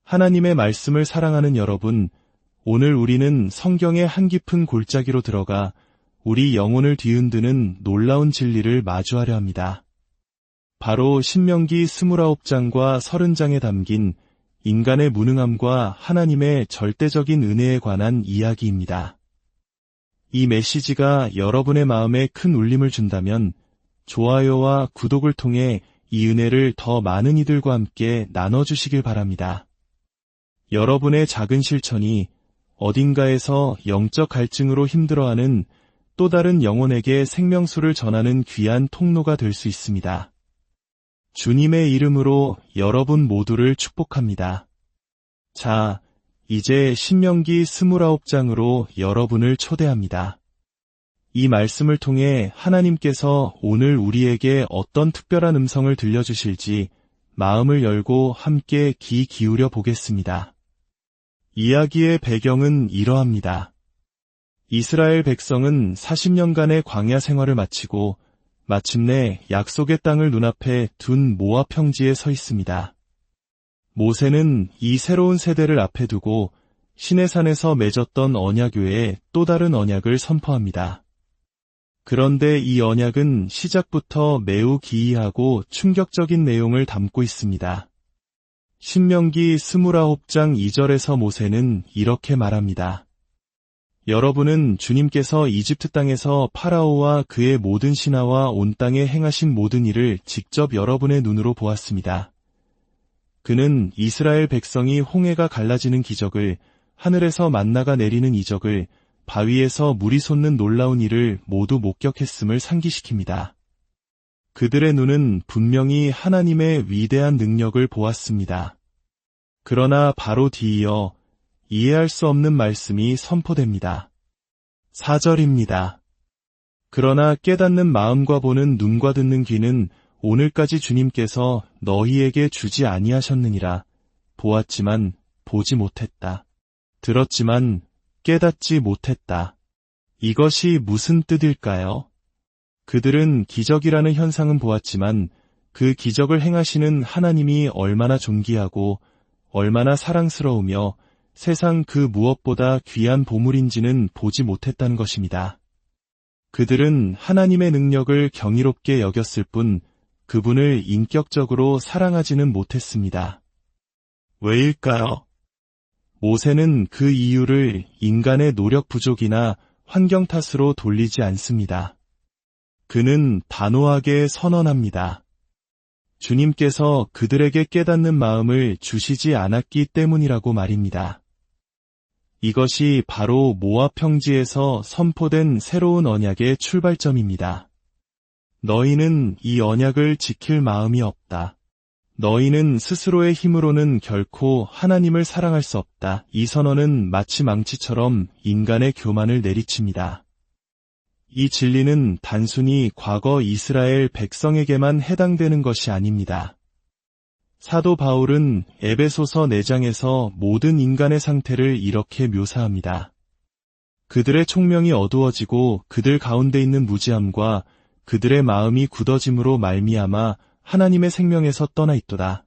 하나님의 말씀을 사랑하는 여러분, 오늘 우리는 성경의 한 깊은 골짜기로 들어가 우리 영혼을 뒤흔드는 놀라운 진리를 마주하려 합니다. 바로 신명기 29장과 30장에 담긴 인간의 무능함과 하나님의 절대적인 은혜에 관한 이야기입니다. 이 메시지가 여러분의 마음에 큰 울림을 준다면 좋아요와 구독을 통해 이 은혜를 더 많은 이들과 함께 나눠주시길 바랍니다. 여러분의 작은 실천이 어딘가에서 영적 갈증으로 힘들어하는 또 다른 영혼에게 생명수를 전하는 귀한 통로가 될 수 있습니다. 주님의 이름으로 여러분 모두를 축복합니다. 자, 이제 신명기 29장으로 여러분을 초대합니다. 이 말씀을 통해 하나님께서 오늘 우리에게 어떤 특별한 음성을 들려주실지 마음을 열고 함께 귀 기울여 보겠습니다. 이야기의 배경은 이러합니다. 이스라엘 백성은 40년간의 광야 생활을 마치고 마침내 약속의 땅을 눈앞에 둔 모압 평지에 서 있습니다. 모세는 이 새로운 세대를 앞에 두고 시내산에서 맺었던 언약 외에 또 다른 언약을 선포합니다. 그런데 이 언약은 시작부터 매우 기이하고 충격적인 내용을 담고 있습니다. 신명기 29장 2절에서 모세는 이렇게 말합니다. 여러분은 주님께서 이집트 땅에서 파라오와 그의 모든 신하와 온 땅에 행하신 모든 일을 직접 여러분의 눈으로 보았습니다. 그는 이스라엘 백성이 홍해가 갈라지는 기적을, 하늘에서 만나가 내리는 이적을, 바위에서 물이 솟는 놀라운 일을 모두 목격했음을 상기시킵니다. 그들의 눈은 분명히 하나님의 위대한 능력을 보았습니다. 그러나 바로 뒤이어 이해할 수 없는 말씀이 선포됩니다. 4절입니다. 그러나 깨닫는 마음과 보는 눈과 듣는 귀는 오늘까지 주님께서 너희에게 주지 아니하셨느니라. 보았지만 보지 못했다. 들었지만 깨닫지 못했다. 이것이 무슨 뜻일까요? 그들은 기적이라는 현상은 보았지만 그 기적을 행하시는 하나님이 얼마나 존귀하고 얼마나 사랑스러우며 세상 그 무엇보다 귀한 보물인지는 보지 못했다는 것입니다. 그들은 하나님의 능력을 경이롭게 여겼을 뿐 그분을 인격적으로 사랑하지는 못했습니다. 왜일까요? 모세는 그 이유를 인간의 노력 부족이나 환경 탓으로 돌리지 않습니다. 그는 단호하게 선언합니다. 주님께서 그들에게 깨닫는 마음을 주시지 않았기 때문이라고 말입니다. 이것이 바로 모압 평지에서 선포된 새로운 언약의 출발점입니다. 너희는 이 언약을 지킬 마음이 없다. 너희는 스스로의 힘으로는 결코 하나님을 사랑할 수 없다. 이 선언은 마치 망치처럼 인간의 교만을 내리칩니다. 이 진리는 단순히 과거 이스라엘 백성에게만 해당되는 것이 아닙니다. 사도 바울은 에베소서 4장에서 모든 인간의 상태를 이렇게 묘사합니다. 그들의 총명이 어두워지고 그들 가운데 있는 무지함과 그들의 마음이 굳어짐으로 말미암아 하나님의 생명에서 떠나 있도다.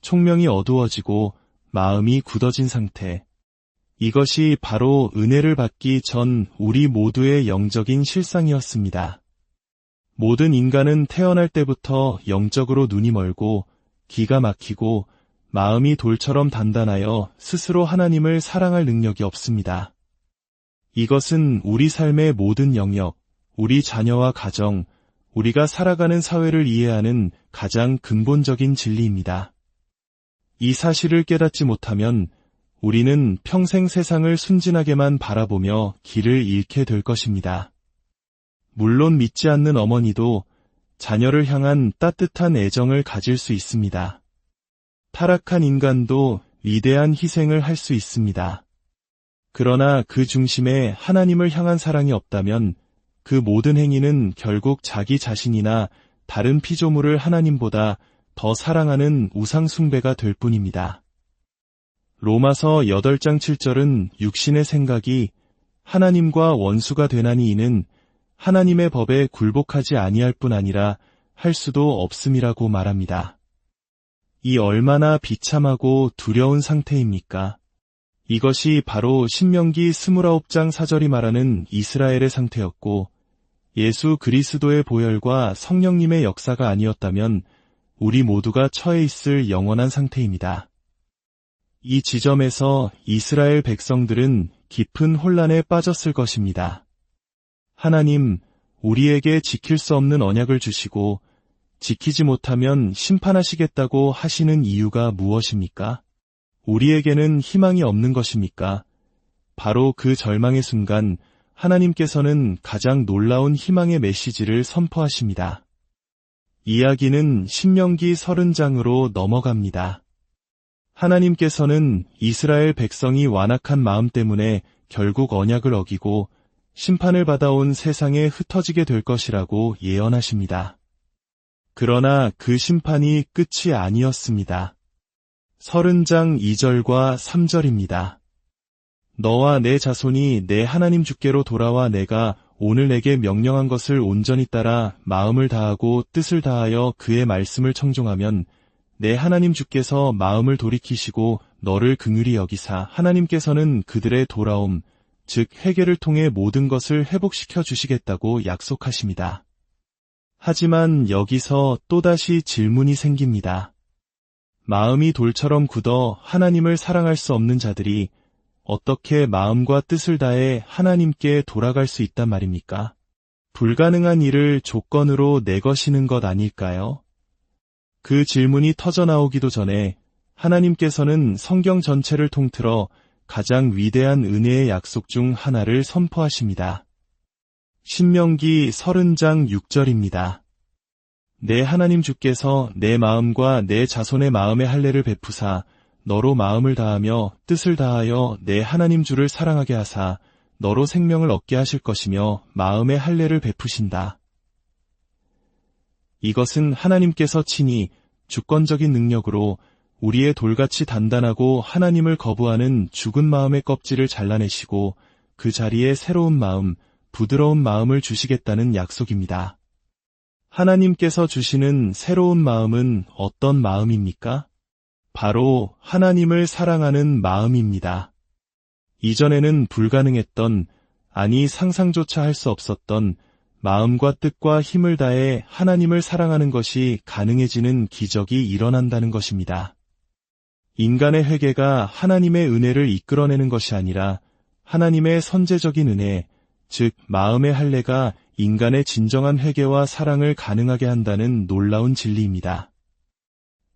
총명이 어두워지고 마음이 굳어진 상태. 이것이 바로 은혜를 받기 전 우리 모두의 영적인 실상이었습니다. 모든 인간은 태어날 때부터 영적으로 눈이 멀고 기가 막히고 마음이 돌처럼 단단하여 스스로 하나님을 사랑할 능력이 없습니다. 이것은 우리 삶의 모든 영역, 우리 자녀와 가정, 우리가 살아가는 사회를 이해하는 가장 근본적인 진리입니다. 이 사실을 깨닫지 못하면 우리는 평생 세상을 순진하게만 바라보며 길을 잃게 될 것입니다. 물론 믿지 않는 어머니도 자녀를 향한 따뜻한 애정을 가질 수 있습니다. 타락한 인간도 위대한 희생을 할 수 있습니다. 그러나 그 중심에 하나님을 향한 사랑이 없다면 그 모든 행위는 결국 자기 자신이나 다른 피조물을 하나님보다 더 사랑하는 우상 숭배가 될 뿐입니다. 로마서 8장 7절은 육신의 생각이 하나님과 원수가 되나니 이는 하나님의 법에 굴복하지 아니할 뿐 아니라 할 수도 없음이라고 말합니다. 이 얼마나 비참하고 두려운 상태입니까? 이것이 바로 신명기 29장 4절이 말하는 이스라엘의 상태였고, 예수 그리스도의 보혈과 성령님의 역사가 아니었다면 우리 모두가 처해 있을 영원한 상태입니다. 이 지점에서 이스라엘 백성들은 깊은 혼란에 빠졌을 것입니다. 하나님, 우리에게 지킬 수 없는 언약을 주시고 지키지 못하면 심판하시겠다고 하시는 이유가 무엇입니까? 우리에게는 희망이 없는 것입니까? 바로 그 절망의 순간 하나님께서는 가장 놀라운 희망의 메시지를 선포하십니다. 이야기는 신명기 30장으로 넘어갑니다. 하나님께서는 이스라엘 백성이 완악한 마음 때문에 결국 언약을 어기고 심판을 받아온 세상에 흩어지게 될 것이라고 예언하십니다. 그러나 그 심판이 끝이 아니었습니다. 30장 2절과 3절입니다. 너와 내 자손이 내 하나님 주께로 돌아와 내가 오늘 내게 명령한 것을 온전히 따라 마음을 다하고 뜻을 다하여 그의 말씀을 청종하면 내 하나님 주께서 마음을 돌이키시고 너를 긍휼히 여기사 하나님께서는 그들의 돌아옴, 즉 회개를 통해 모든 것을 회복시켜 주시겠다고 약속하십니다. 하지만 여기서 또다시 질문이 생깁니다. 마음이 돌처럼 굳어 하나님을 사랑할 수 없는 자들이 어떻게 마음과 뜻을 다해 하나님께 돌아갈 수 있단 말입니까? 불가능한 일을 조건으로 내거시는 것 아닐까요? 그 질문이 터져나오기도 전에 하나님께서는 성경 전체를 통틀어 가장 위대한 은혜의 약속 중 하나를 선포하십니다. 신명기 30장 6절입니다. 내 하나님 주께서 내 마음과 내 자손의 마음에 할례를 베푸사 너로 마음을 다하며 뜻을 다하여 내 하나님 주를 사랑하게 하사 너로 생명을 얻게 하실 것이며 마음의 할례를 베푸신다. 이것은 하나님께서 친히 주권적인 능력으로 우리의 돌같이 단단하고 하나님을 거부하는 죽은 마음의 껍질을 잘라내시고 그 자리에 새로운 마음, 부드러운 마음을 주시겠다는 약속입니다. 하나님께서 주시는 새로운 마음은 어떤 마음입니까? 바로 하나님을 사랑하는 마음입니다. 이전에는 불가능했던, 아니 상상조차 할 수 없었던 마음과 뜻과 힘을 다해 하나님을 사랑하는 것이 가능해지는 기적이 일어난다는 것입니다. 인간의 회개가 하나님의 은혜를 이끌어내는 것이 아니라 하나님의 선제적인 은혜, 즉 마음의 할례가 인간의 진정한 회개와 사랑을 가능하게 한다는 놀라운 진리입니다.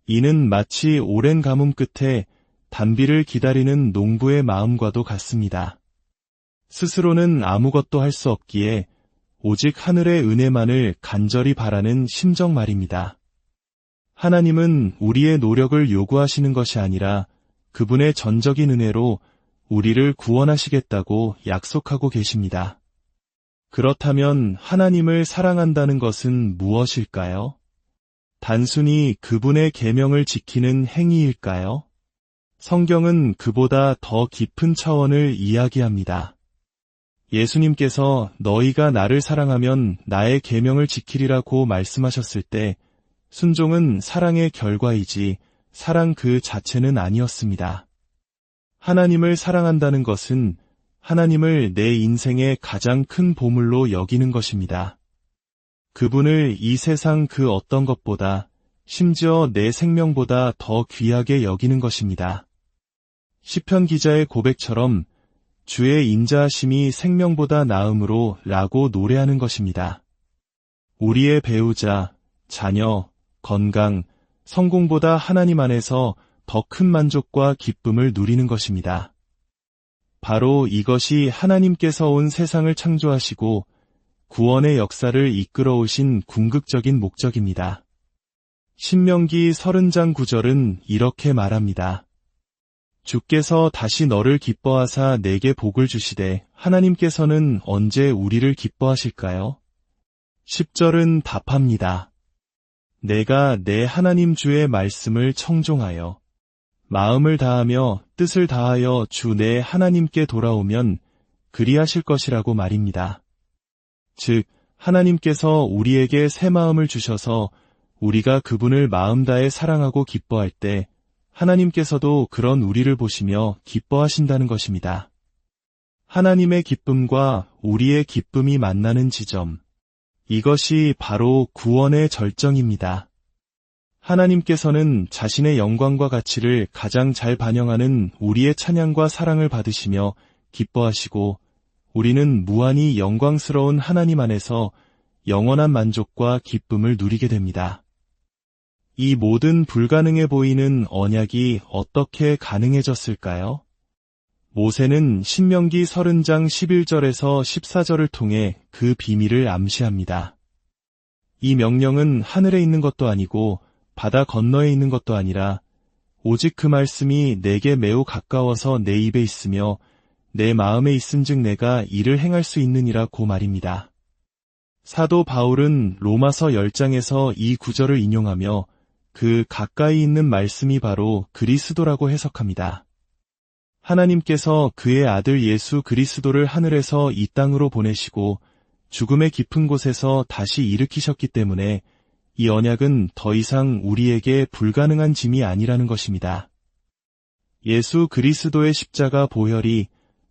이는 마치 오랜 가뭄 끝에 단비를 기다리는 농부의 마음과도 같습니다. 스스로는 아무것도 할 수 없기에 오직 하늘의 은혜만을 간절히 바라는 심정 말입니다. 하나님은 우리의 노력을 요구하시는 것이 아니라 그분의 전적인 은혜로 우리를 구원하시겠다고 약속하고 계십니다. 그렇다면 하나님을 사랑한다는 것은 무엇일까요? 단순히 그분의 계명을 지키는 행위일까요? 성경은 그보다 더 깊은 차원을 이야기합니다. 예수님께서 너희가 나를 사랑하면 나의 계명을 지키리라고 말씀하셨을 때 순종은 사랑의 결과이지 사랑 그 자체는 아니었습니다. 하나님을 사랑한다는 것은 하나님을 내 인생의 가장 큰 보물로 여기는 것입니다. 그분을 이 세상 그 어떤 것보다, 심지어 내 생명보다 더 귀하게 여기는 것입니다. 시편 기자의 고백처럼 주의 인자하심이 생명보다 나음으로 라고 노래하는 것입니다. 우리의 배우자, 자녀, 건강, 성공보다 하나님 안에서 더 큰 만족과 기쁨을 누리는 것입니다. 바로 이것이 하나님께서 온 세상을 창조하시고 구원의 역사를 이끌어 오신 궁극적인 목적입니다. 신명기 30장 9절은 이렇게 말합니다. 주께서 다시 너를 기뻐하사 내게 복을 주시되 하나님께서는 언제 우리를 기뻐하실까요? 10절은 답합니다. 내가 내 하나님 주의 말씀을 청종하여 마음을 다하며 뜻을 다하여 주 내 하나님께 돌아오면 그리하실 것이라고 말입니다. 즉 하나님께서 우리에게 새 마음을 주셔서 우리가 그분을 마음 다해 사랑하고 기뻐할 때 하나님께서도 그런 우리를 보시며 기뻐하신다는 것입니다. 하나님의 기쁨과 우리의 기쁨이 만나는 지점. 이것이 바로 구원의 절정입니다. 하나님께서는 자신의 영광과 가치를 가장 잘 반영하는 우리의 찬양과 사랑을 받으시며 기뻐하시고 우리는 무한히 영광스러운 하나님 안에서 영원한 만족과 기쁨을 누리게 됩니다. 이 모든 불가능해 보이는 언약이 어떻게 가능해졌을까요? 모세는 신명기 30장 11절에서 14절을 통해 그 비밀을 암시합니다. 이 명령은 하늘에 있는 것도 아니고 바다 건너에 있는 것도 아니라 오직 그 말씀이 내게 매우 가까워서 내 입에 있으며 내 마음에 있은즉 내가 이를 행할 수 있느니라고 말입니다. 사도 바울은 로마서 10장에서 이 구절을 인용하며 그 가까이 있는 말씀이 바로 그리스도라고 해석합니다. 하나님께서 그의 아들 예수 그리스도를 하늘에서 이 땅으로 보내시고 죽음의 깊은 곳에서 다시 일으키셨기 때문에 이 언약은 더 이상 우리에게 불가능한 짐이 아니라는 것입니다. 예수 그리스도의 십자가 보혈이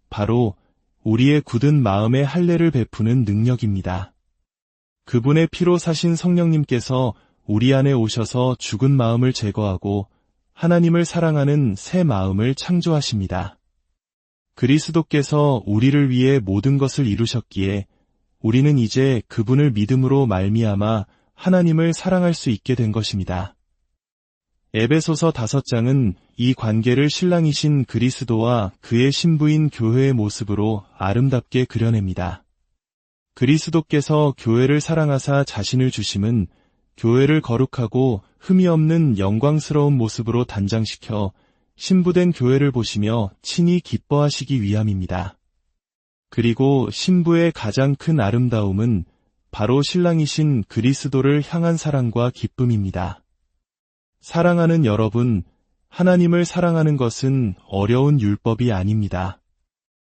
바로 우리의 굳은 마음에 할례를 베푸는 능력입니다. 그분의 피로 사신 성령님께서 우리 안에 오셔서 죽은 마음을 제거하고 하나님을 사랑하는 새 마음을 창조하십니다. 그리스도께서 우리를 위해 모든 것을 이루셨기에 우리는 이제 그분을 믿음으로 말미암아 하나님을 사랑할 수 있게 된 것입니다. 에베소서 5장은 이 관계를 신랑이신 그리스도와 그의 신부인 교회의 모습으로 아름답게 그려냅니다. 그리스도께서 교회를 사랑하사 자신을 주심은 교회를 거룩하고 흠이 없는 영광스러운 모습으로 단장시켜 신부된 교회를 보시며 친히 기뻐하시기 위함입니다. 그리고 신부의 가장 큰 아름다움은 바로 신랑이신 그리스도를 향한 사랑과 기쁨입니다. 사랑하는 여러분, 하나님을 사랑하는 것은 어려운 율법이 아닙니다.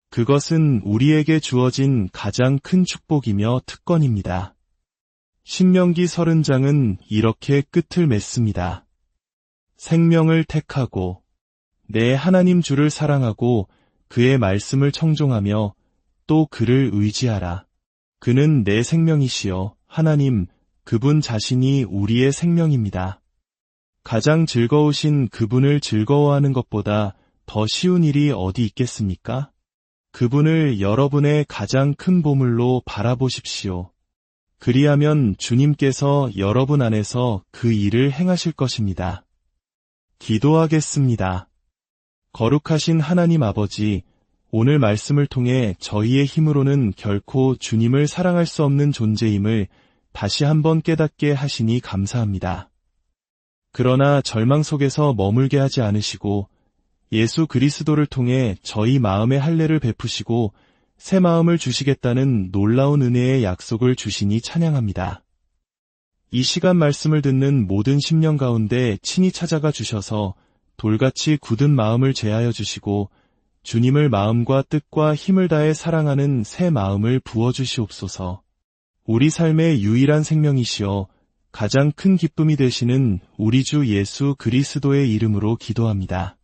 그것은 우리에게 주어진 가장 큰 축복이며 특권입니다. 신명기 30장은 이렇게 끝을 맺습니다. 생명을 택하고 내 하나님 주를 사랑하고 그의 말씀을 청종하며 또 그를 의지하라. 그는 내 생명이시여 하나님, 그분 자신이 우리의 생명입니다. 가장 즐거우신 그분을 즐거워하는 것보다 더 쉬운 일이 어디 있겠습니까? 그분을 여러분의 가장 큰 보물로 바라보십시오. 그리하면 주님께서 여러분 안에서 그 일을 행하실 것입니다. 기도하겠습니다. 거룩하신 하나님 아버지, 오늘 말씀을 통해 저희의 힘으로는 결코 주님을 사랑할 수 없는 존재임을 다시 한번 깨닫게 하시니 감사합니다. 그러나 절망 속에서 머물게 하지 않으시고 예수 그리스도를 통해 저희 마음의 할례를 베푸시고 새 마음을 주시겠다는 놀라운 은혜의 약속을 주시니 찬양합니다. 이 시간 말씀을 듣는 모든 심령 가운데 친히 찾아가 주셔서 돌같이 굳은 마음을 제하여 주시고 주님을 마음과 뜻과 힘을 다해 사랑하는 새 마음을 부어주시옵소서. 우리 삶의 유일한 생명이시여 가장 큰 기쁨이 되시는 우리 주 예수 그리스도의 이름으로 기도합니다.